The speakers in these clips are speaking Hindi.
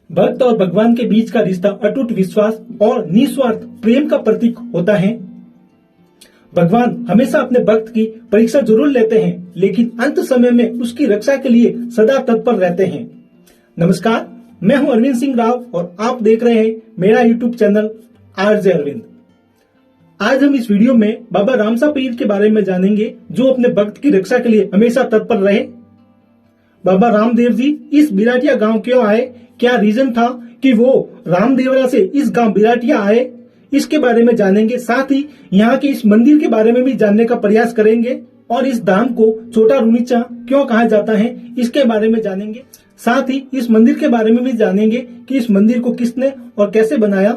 भक्त और भगवान के बीच का रिश्ता अटूट विश्वास और निस्वार्थ प्रेम का प्रतीक होता है। भगवान हमेशा अपने भक्त की परीक्षा जरूर लेते हैं, लेकिन अंत समय में उसकी रक्षा के लिए सदा तत्पर रहते हैं। नमस्कार, मैं हूं अरविंद सिंह राव और आप देख रहे हैं मेरा यूट्यूब चैनल आरजे अरविंद। आज हम इस वीडियो में बाबा रामसा पीर के बारे में जानेंगे, जो अपने भक्त की रक्षा के लिए हमेशा तत्पर रहे। बाबा रामदेव जी इस बिराटिया गांव क्यों आए, क्या रीजन था कि वो रामदेवरा से इस गांव बिराटिया आए, इसके बारे में जानेंगे। साथ ही यहाँ के इस मंदिर के बारे में भी जानने का प्रयास करेंगे और इस धाम को छोटा रुनीचा क्यों कहा जाता है, इसके बारे में जानेंगे। साथ ही इस मंदिर के बारे में भी जानेंगे कि इस मंदिर को किसने और कैसे बनाया,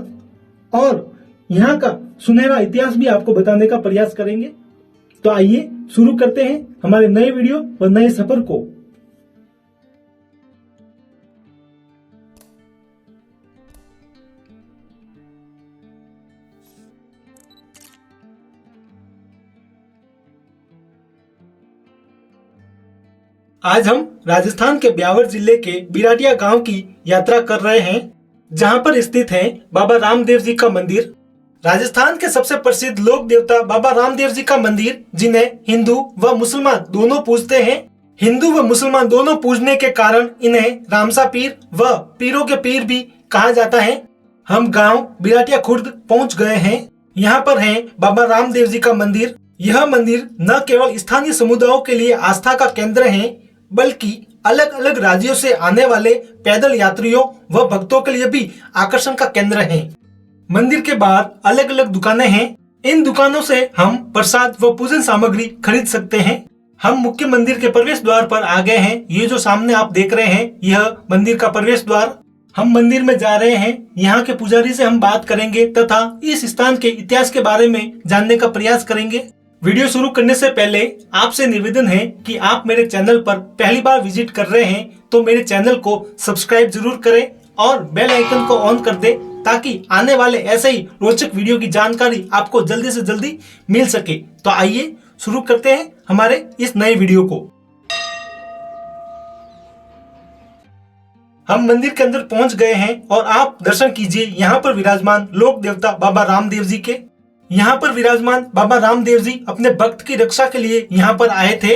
और यहाँ का सुनहरा इतिहास भी आपको बताने का प्रयास करेंगे। तो आइए शुरू करते हैं हमारे नए वीडियो और नए सफर को। आज हम राजस्थान के ब्यावर जिले के बिराटिया गांव की यात्रा कर रहे हैं, जहां पर स्थित है बाबा रामदेव जी का मंदिर। राजस्थान के सबसे प्रसिद्ध लोक देवता बाबा रामदेव जी का मंदिर, जिन्हें हिंदू व मुसलमान दोनों पूजते हैं। हिंदू व मुसलमान दोनों पूजने के कारण इन्हें रामसा पीर व पीरों के पीर भी कहा जाता है। हम गांव बिराटिया खुर्द पहुंच गए हैं। यहाँ पर है बाबा रामदेव जी का मंदिर। यह मंदिर न केवल स्थानीय समुदायों के लिए आस्था का केंद्र है, बल्कि अलग अलग राज्यों से आने वाले पैदल यात्रियों व भक्तों के लिए भी आकर्षण का केंद्र है। मंदिर के बाहर अलग अलग दुकानें हैं। इन दुकानों से हम प्रसाद व पूजन सामग्री खरीद सकते हैं। हम मुख्य मंदिर के प्रवेश द्वार पर आ गए हैं। ये जो सामने आप देख रहे हैं, यह मंदिर का प्रवेश द्वार। हम मंदिर में जा रहे हैं। यहाँ के पुजारी से हम बात करेंगे तथा इस स्थान के इतिहास के बारे में जानने का प्रयास करेंगे। वीडियो शुरू करने से पहले आपसे निवेदन है कि आप मेरे चैनल पर पहली बार विजिट कर रहे हैं तो मेरे चैनल को सब्सक्राइब जरूर करें और बेल आइकन को ऑन कर दें, ताकि आने वाले ऐसे ही रोचक वीडियो की जानकारी आपको जल्दी से जल्दी मिल सके। तो आइए शुरू करते हैं हमारे इस नए वीडियो को। हम मंदिर के अंदर पहुंच गए हैं और आप दर्शन कीजिए यहाँ पर विराजमान लोक देवता बाबा रामदेव जी के। यहाँ पर विराजमान बाबा रामदेव जी अपने भक्त की रक्षा के लिए यहाँ पर आए थे।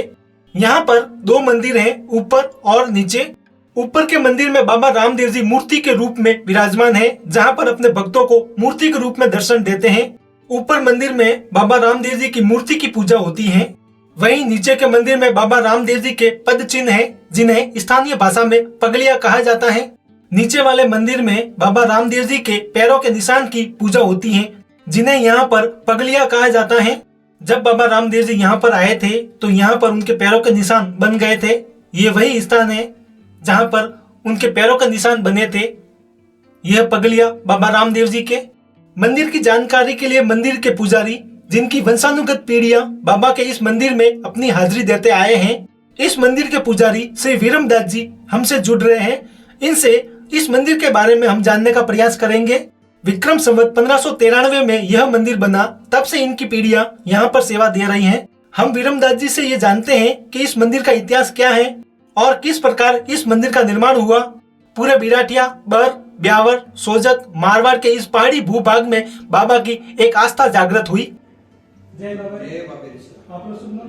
यहाँ पर दो मंदिर हैं, ऊपर और नीचे। ऊपर के मंदिर में बाबा रामदेव जी मूर्ति के रूप में विराजमान है, जहाँ पर अपने भक्तों को मूर्ति के रूप में दर्शन देते हैं। ऊपर मंदिर में बाबा रामदेव जी की मूर्ति की पूजा होती है। वहीं नीचे के मंदिर में बाबा रामदेव जी के पद चिन्ह है, जिन्हें स्थानीय भाषा में पगलिया कहा जाता है। नीचे वाले मंदिर में बाबा रामदेव जी के पैरों के निशान की पूजा होती है, जिन्हें यहाँ पर पगलिया कहा जाता है। जब बाबा रामदेव जी यहाँ पर आए थे तो यहाँ पर उनके पैरों के निशान बन गए थे। ये वही स्थान है जहाँ पर उनके पैरों के निशान बने थे। यह पगलिया बाबा रामदेव जी के। मंदिर की जानकारी के लिए मंदिर के पुजारी, जिनकी वंशानुगत पीढ़ियां बाबा के इस मंदिर में अपनी हाजिरी देते आए हैं, इस मंदिर के पुजारी श्री वीरमदास जी हमसे जुड़ रहे हैं। इनसे इस मंदिर के बारे में हम जानने का प्रयास करेंगे। विक्रम संवत 1593 में यह मंदिर बना, तब से इनकी पीढ़ियां यहाँ पर सेवा दे रही हैं। हम वीरमदास जी से ये जानते हैं कि इस मंदिर का इतिहास क्या है और किस प्रकार इस मंदिर का निर्माण हुआ। पूरे बिराटिया, बर, ब्यावर, सोजत, मारवाड़ के इस पहाड़ी भूभाग में बाबा की एक आस्था जागृत हुई। जय बाबा। आप लोग सुनो।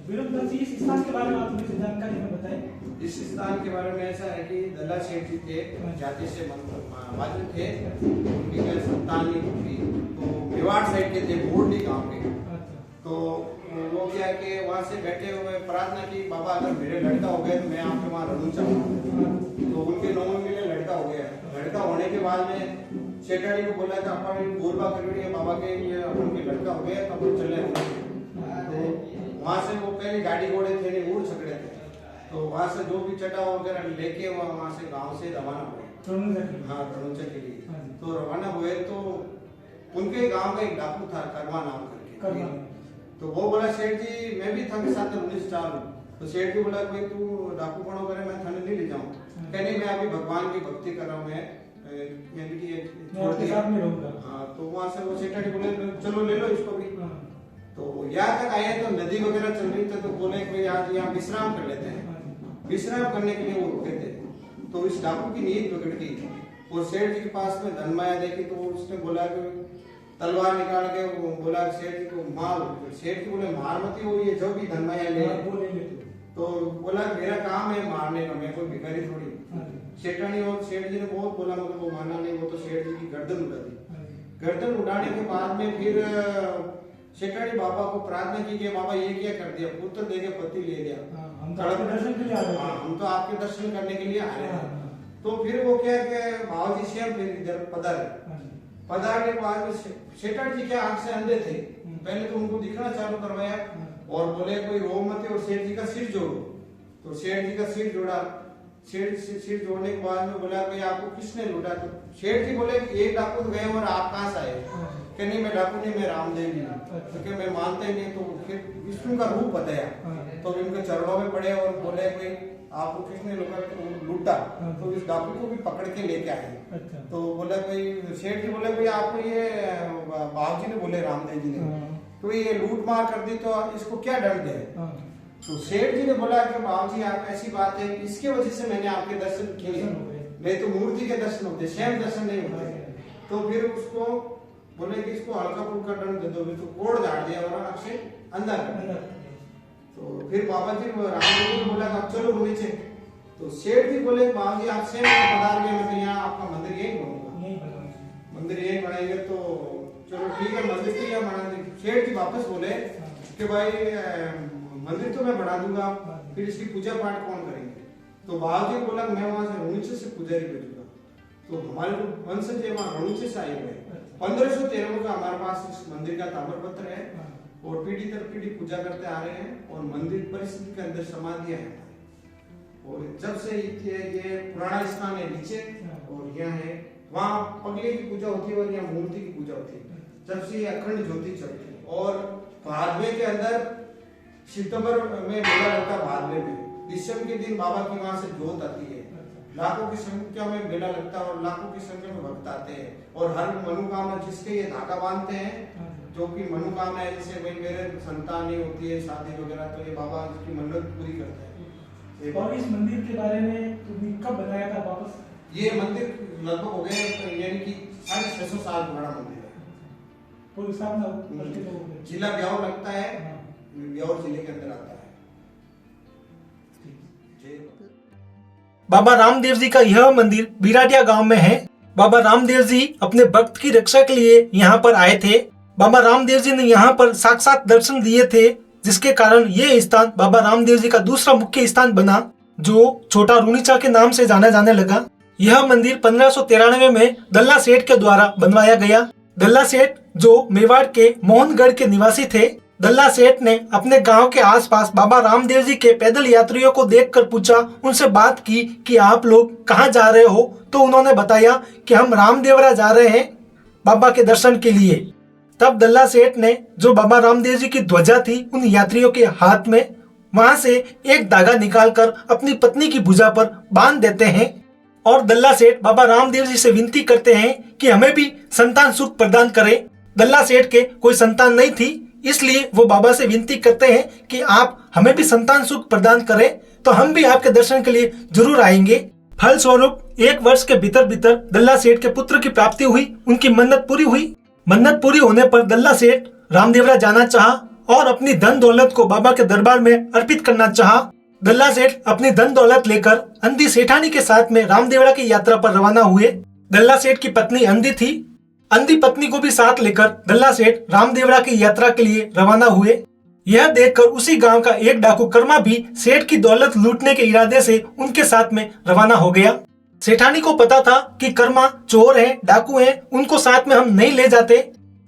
वीरमदास जी इस स्थान के बारे में आप मुझे जानकारी में बताएं। इस स्थान के बारे में ऐसा है कि दल्ला सेठ जी थे, जाति से माजूम थे, उनकी कोई संतान नहीं थी, तो मेवाड़ साइड के थे, बोर्डी गांव के। तो वो क्या कि वहाँ से बैठे हुए प्रार्थना की, बाबा अगर मेरे लड़का हो गया तो मैं आपके वहाँ रहूँ चाहूँगा। तो उनके 9 महीने लड़का हो गया। लड़का होने के बाद में सेठाड़ी को बोला था अपन बोलबा कर बाबा के ये उनके लड़का हो गया तो अपन चले। तो वहाँ से वो पहले गाड़ी घोड़े थे नहीं, उड़ सकड़े थे, तो वहाँ से जो भी चटा वगैरह लेके वहाँ से गांव से रवाना हुए। हाँ, रणुचा के लिए। तो रवाना हुए तो उनके गांव का एक डाकू था, करवा नाम करके। तो वो बोला सेठ जी मैं भी था के साथ 19 साल। तो सेठ जी बोला भाई तू डाकू पड़ो करे, मैं थाने नहीं ले जाऊँ। कहने मैं अभी भगवान की भक्ति कर रहा हूँ, मैं हाँ। तो वहाँ से वो सेठाड़ी बोले चलो ले लो इसको भी। तो यहाँ तक आए तो नदी वगैरह चल रही थी, तो बोले कोई आज यहाँ विश्राम कर लेते हैं। विश्राम करने के लिए वो रुके थे। तो इस डाकू की नींद बिगड़ गई और सेठ जी के पास में धनमाया देखी तो उसने बोला कि तलवार निकाल के बोला सेठ जी को मार। सेठ जी बोले मार मत हो, ये जो भी धनमाया ले तो बोला मेरा काम है मारने का, मैं कोई भिखारी थोड़ी। सेठानी और सेठ जी ने बहुत बोला मगर वो माना नहीं, वो तो सेठ जी की गर्दन उड़ा दी। गर्दन उड़ाने के बाद में फिर सेठानी बाबा को प्रार्थना की कि बाबा ये क्या कर दिया, पुत्र दे के पति ले लिया, हम तो आपके दर्शन के लिए आ रहे हैं, हम तो आपके दर्शन करने के लिए आ रहे हैं। तो फिर वो क्या कि बाबा जी स्वयं फिर इधर पधारने के बाद सेठानी जी के आंख से अंधे थे, पहले तो उनको दिखना चालू करवाया और बोले कोई रो मत और सेठ जी का सिर जोड़ो। तो सेठ जी का सिर जोड़ा। सिर जोड़ने के बाद में बोला भाई आपको किसने लूटा? तो सेठ जी बोले एक डाकू तो गए और आप कहाँ से आए? कि नहीं मैं डाकू नहीं, मैं रामदेव जी हूँ। क्योंकि मैं मानते ही नहीं। तो फिर विष्णु का रूप बताया तो उनके चरणों में पड़े और बोले भाई आपको किसने लूटा? तो इस डाकू को भी पकड़ के लेके आए। तो बोले भाई सेठ जी बोले भाई आपको ये बाप जी ने बोले रामदेव जी ने तो ये लूट मार कर दी तो इसको क्या दंड दे? तो सेठ जी ने बोला कि बाबू जी आप ऐसी बात है इसके वजह से मैंने आपके दर्शन किए, नहीं तो मूर्ति के दर्शन होते, स्वयं दर्शन नहीं होते। तो फिर उसको बोले कि इसको हल्का फुल्का दंड दे दो, तो कोड़ झाड़ दिया और आंख से अंदर कर दिया। तो फिर बाबा जी रामदेव जी बोला आप चलो नीचे। तो सेठ जी बोले बाबू जी आप स्वयं पधार गए, मैं तो यहाँ आपका मंदिर यही बनूंगा, मंदिर यही बनाएंगे। तो चलो ठीक है मंदिर तो यहाँ बना देंगे। सेठ जी वापस बोले कि भाई मंदिर तो मैं बना दूंगा, फिर इसकी पूजा पाठ कौन करेंगे? तो बाबू जी बोला मैं वहां से रुणीचे से पुजारी भेजूंगा। तो हमारे जो वंशज है वहां रुणीचे से आए हुए 1513 का हमारे पास इस मंदिर का ताम्रपत्र है और पीढ़ी दर पीढ़ी पूजा करते आ रहे हैं और मंदिर परिस्थिति के अंदर समाधियां हैं। और जब से ये पुराना स्थान है नीचे और यहाँ है, वहाँ पगले की पूजा होती है और यहाँ मूर्ति की पूजा होती है। जब से ये अखंड ज्योति चलती है और भादवे के अंदर सितंबर में मेला लगता है, भादवे में दिसंबर के दिन बाबा की वहां से जोत आती है, लाखों की संख्या में मेला लगता है और लाखों की संख्या में भक्त आते हैं और हर मनोकामना जिसके ये धागा बांधते हैं जो कि मनोकामना है, जैसे भाई मेरे संतान नहीं होती है शादी वगैरह, तो ये बाबा इसकी मन्नत पूरी करते हैं। और इस मंदिर के बारे में तुमने कब बनाया था वापस? ये मंदिर लगभग हो गए यानी कि 650 साल पुराना मंदिर है। जिला ब्यावर लगता है, ब्यावर जिले के अंदर आता है। बाबा रामदेव जी का यह मंदिर बिराटिया गांव में है। बाबा रामदेव जी अपने भक्त की रक्षा के लिए यहाँ पर आए थे। बाबा रामदेव जी ने यहाँ पर साक्षात दर्शन दिए थे, जिसके कारण ये स्थान बाबा रामदेव जी का दूसरा मुख्य स्थान बना, जो छोटा रुणीचा के नाम से जाना जाने लगा। यह मंदिर 1593 में दल्ला सेठ के द्वारा बनवाया गया। दल्ला सेठ जो मेवाड़ के मोहनगढ़ के निवासी थे। दल्ला सेठ ने अपने गांव के आसपास बाबा रामदेव जी के पैदल यात्रियों को देखकर पूछा, उनसे बात की कि आप लोग कहाँ जा रहे हो? तो उन्होंने बताया कि हम रामदेवरा जा रहे हैं बाबा के दर्शन के लिए। तब दल्ला सेठ ने जो बाबा रामदेव जी की ध्वजा थी उन यात्रियों के हाथ में वहां से एक धागा निकालकर अपनी पत्नी की भुजा पर बांध देते हैं और दल्ला सेठ बाबा रामदेव जी से विनती करते हैं कि हमें भी संतान सुख प्रदान करें। दल्ला सेठ के कोई संतान नहीं थी, इसलिए वो बाबा से विनती करते हैं कि आप हमें भी संतान सुख प्रदान करें तो हम भी आपके दर्शन के लिए जरूर आएंगे। फलस्वरूप 1 वर्ष के भीतर भीतर दल्ला सेठ के पुत्र की प्राप्ति हुई। उनकी मन्नत पूरी हुई। मन्नत पूरी होने पर दल्ला सेठ रामदेवरा जाना चाहा और अपनी धन दौलत को बाबा के दरबार में अर्पित करना चाहा। दल्ला सेठ अपनी धन दौलत लेकर अंधी सेठानी के साथ में रामदेवरा की यात्रा पर रवाना हुए। दल्ला सेठ की पत्नी अंधी थी। अंधी पत्नी को भी साथ लेकर दल्ला सेठ रामदेवरा की यात्रा के लिए रवाना हुए। यह देखकर उसी गांव का एक डाकू कर्मा भी सेठ की दौलत लूटने के इरादे से उनके साथ में रवाना हो गया। सेठानी को पता था कि कर्मा चोर है, डाकू है, उनको साथ में हम नहीं ले जाते।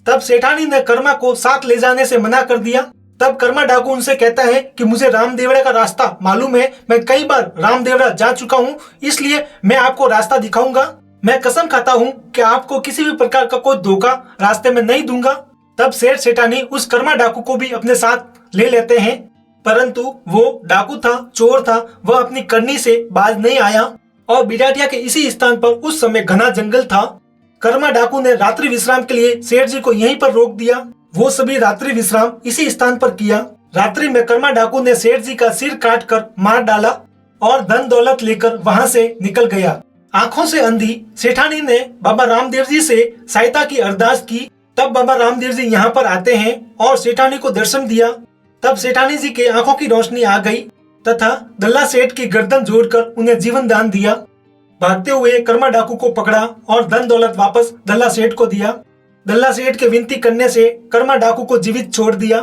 तब सेठानी ने कर्मा को साथ ले जाने से मना कर दिया। तब कर्मा डाकू उनसे कहता है कि मुझे रामदेवरा का रास्ता मालूम है, मैं कई बार रामदेवरा जा चुका हूँ, इसलिए मैं आपको रास्ता दिखाऊंगा। मैं कसम खाता हूँ कि आपको किसी भी प्रकार का कोई धोखा रास्ते में नहीं दूंगा। तब सेठ सेठानी उस कर्मा डाकू को भी अपने साथ ले लेते हैं, परंतु वो डाकू था, चोर था, वह अपनी करनी से बाज नहीं आया और बिराटिया के इसी स्थान पर उस समय घना जंगल था। कर्मा डाकू ने रात्रि विश्राम के लिए सेठ जी को यहीं पर रोक दिया। वो सभी रात्रि विश्राम इसी स्थान पर किया। रात्रि में कर्मा डाकू ने सेठ जी का सिर काट कर मार डाला और धन दौलत लेकर वहां से निकल गया। आंखों से अंधी सेठानी ने बाबा रामदेव जी से सहायता की अरदास की। तब बाबा रामदेव जी यहाँ पर आते हैं और सेठानी को दर्शन दिया। तब सेठानी जी के आंखों की रोशनी आ गई तथा दल्ला सेठ की गर्दन जोड़कर उन्हें जीवन दान दिया। भागते हुए कर्मा डाकू को पकड़ा और धन दौलत वापस दल्ला सेठ को दिया। दल्ला सेठ के विनती करने से कर्मा डाकू को जीवित छोड़ दिया।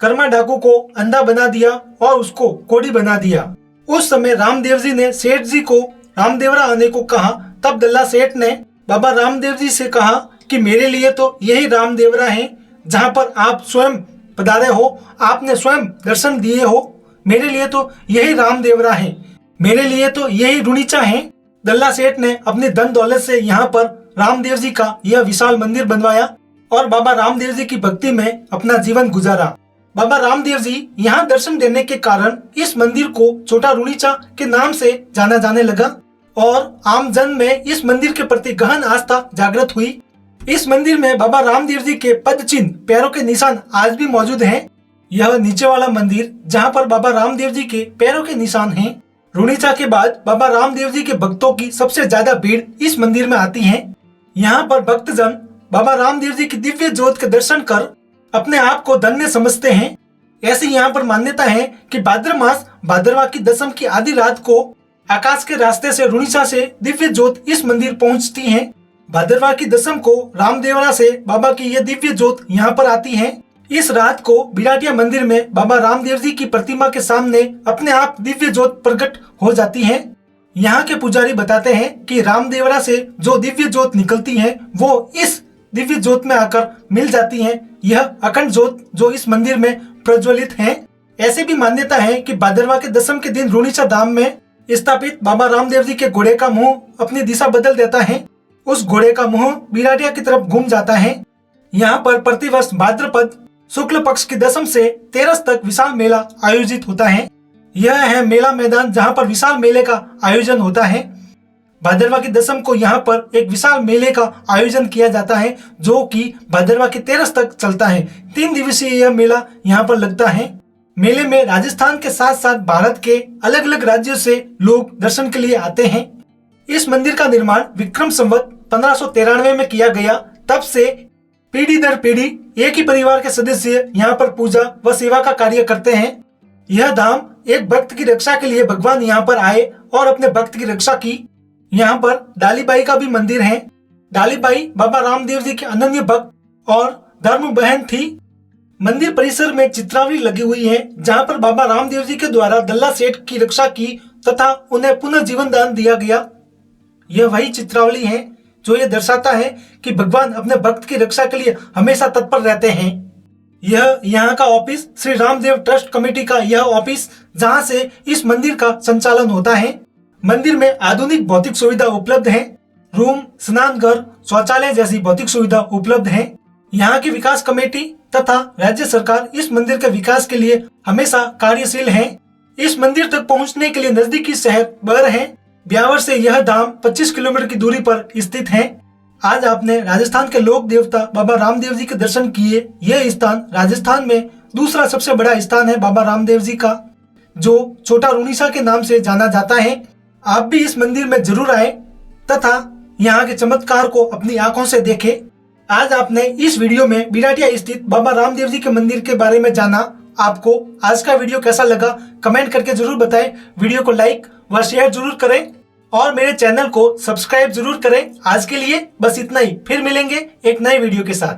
कर्मा डाकू को अंधा बना दिया और उसको कोढ़ी बना दिया। उस समय रामदेव जी ने सेठ जी को रामदेवरा आने को कहा। तब दल्ला सेठ ने बाबा रामदेव जी से कहा कि मेरे लिए तो यही रामदेवरा है जहाँ पर आप स्वयं पधारे हो, आपने स्वयं दर्शन दिए हो। मेरे लिए तो यही रामदेवरा है, मेरे लिए तो यही रुणीचा है। दल्ला सेठ ने अपनी धन दौलत से यहाँ पर रामदेव जी का यह विशाल मंदिर बनवाया और बाबा रामदेव जी की भक्ति में अपना जीवन गुजारा। बाबा रामदेव जी यहाँ दर्शन देने के कारण इस मंदिर को छोटा रुणीचा के नाम से जाना जाने लगा और आम जन में इस मंदिर के प्रति गहन आस्था जागृत हुई। इस मंदिर में बाबा रामदेव जी के पद चिन्ह, पैरों के निशान आज भी मौजूद हैं। यह नीचे वाला मंदिर जहाँ पर बाबा रामदेव जी के पैरों के निशान हैं। रुणीचा के बाद बाबा रामदेव जी के भक्तों की सबसे ज्यादा भीड़ इस मंदिर में आती है। यहाँ पर भक्तजन बाबा रामदेव जी की दिव्य ज्योत के दर्शन कर अपने आप को धन्य समझते हैं। ऐसी यहाँ पर मान्यता है कि भाद्र मास भाद्रवा की दशम की आधी रात को आकाश के रास्ते से रुणीचा से दिव्य ज्योत इस मंदिर पहुँचती है। भाद्रवा की दशम को रामदेवरा से बाबा की यह दिव्य ज्योत यहाँ पर आती है। इस रात को बिराटिया मंदिर में बाबा रामदेव जी की प्रतिमा के सामने अपने आप दिव्य ज्योत प्रकट हो जाती है। यहाँ के पुजारी बताते हैं कि रामदेवरा से जो दिव्य ज्योत निकलती है वो इस दिव्य ज्योत में आकर मिल जाती है। यह अखंड ज्योत जो इस मंदिर में प्रज्वलित है। ऐसी भी मान्यता है कि भाद्रवा के दशम के दिन रुणीचा धाम में स्थापित बाबा रामदेव जी के घोड़े का मुंह अपनी दिशा बदल देता है। उस घोड़े का मुंह बिराटिया की तरफ घूम जाता है। यहाँ पर प्रतिवर्ष भाद्रपद शुक्ल पक्ष की दशम से 13 तक विशाल मेला आयोजित होता है। यह है मेला मैदान जहाँ पर विशाल मेले का आयोजन होता है। भाद्रवा की दशम को यहाँ पर एक विशाल मेले का आयोजन किया जाता है जो कि भाद्रवा की 13 तक चलता है। 3 दिवसीय यह मेला यहाँ पर लगता है। मेले में राजस्थान के साथ साथ भारत के अलग अलग राज्यों से लोग दर्शन के लिए आते हैं। इस मंदिर का निर्माण विक्रम संवत 1593 में किया गया। तब से पीढ़ी दर पीढ़ी एक ही परिवार के सदस्य यहाँ पर पूजा व सेवा का कार्य करते हैं। यह धाम एक भक्त की रक्षा के लिए भगवान यहाँ पर आए और अपने भक्त की रक्षा की। यहाँ पर डालीबाई का भी मंदिर है। डालीबाई बाबा रामदेव जी के अनन्य भक्त और धर्म बहन थी। मंदिर परिसर में चित्रावली लगी हुई है जहाँ पर बाबा रामदेव जी के द्वारा दल्ला सेठ की रक्षा की तथा उन्हें पुनः जीवन दान दिया गया। यह वही चित्रावली है जो ये दर्शाता है कि भगवान अपने भक्त की रक्षा के लिए हमेशा तत्पर रहते हैं। यह यहाँ का office Shri Ramdev trust committee का यह ऑफिस जहाँ से इस मंदिर का संचालन होता है। मंदिर में आधुनिक भौतिक सुविधा उपलब्ध है। रूम, स्नान घर, शौचालय जैसी भौतिक सुविधा उपलब्ध है। यहाँ की विकास कमेटी तथा राज्य सरकार इस मंदिर के विकास के लिए हमेशा कार्यशील है। इस मंदिर तक पहुँचने के लिए नजदीकी शहर बर है। ब्यावर से यह धाम 25 किलोमीटर की दूरी पर स्थित है। आज आपने राजस्थान के लोक देवता बाबा रामदेव जी के दर्शन किए। यह स्थान राजस्थान में दूसरा सबसे बड़ा स्थान है बाबा रामदेव जी का, जो छोटा रुणीचा के नाम से जाना जाता है। आप भी इस मंदिर में जरूर आए तथा यहाँ के चमत्कार को अपनी आंखों से देखें। आज आपने इस वीडियो में बिराटिया स्थित बाबा रामदेव जी के मंदिर के बारे में जाना। आपको आज का वीडियो कैसा लगा कमेंट करके जरूर बताएं। वीडियो को लाइक व शेयर जरूर करें और मेरे चैनल को सब्सक्राइब जरूर करें। आज के लिए बस इतना ही, फिर मिलेंगे एक नए वीडियो के साथ।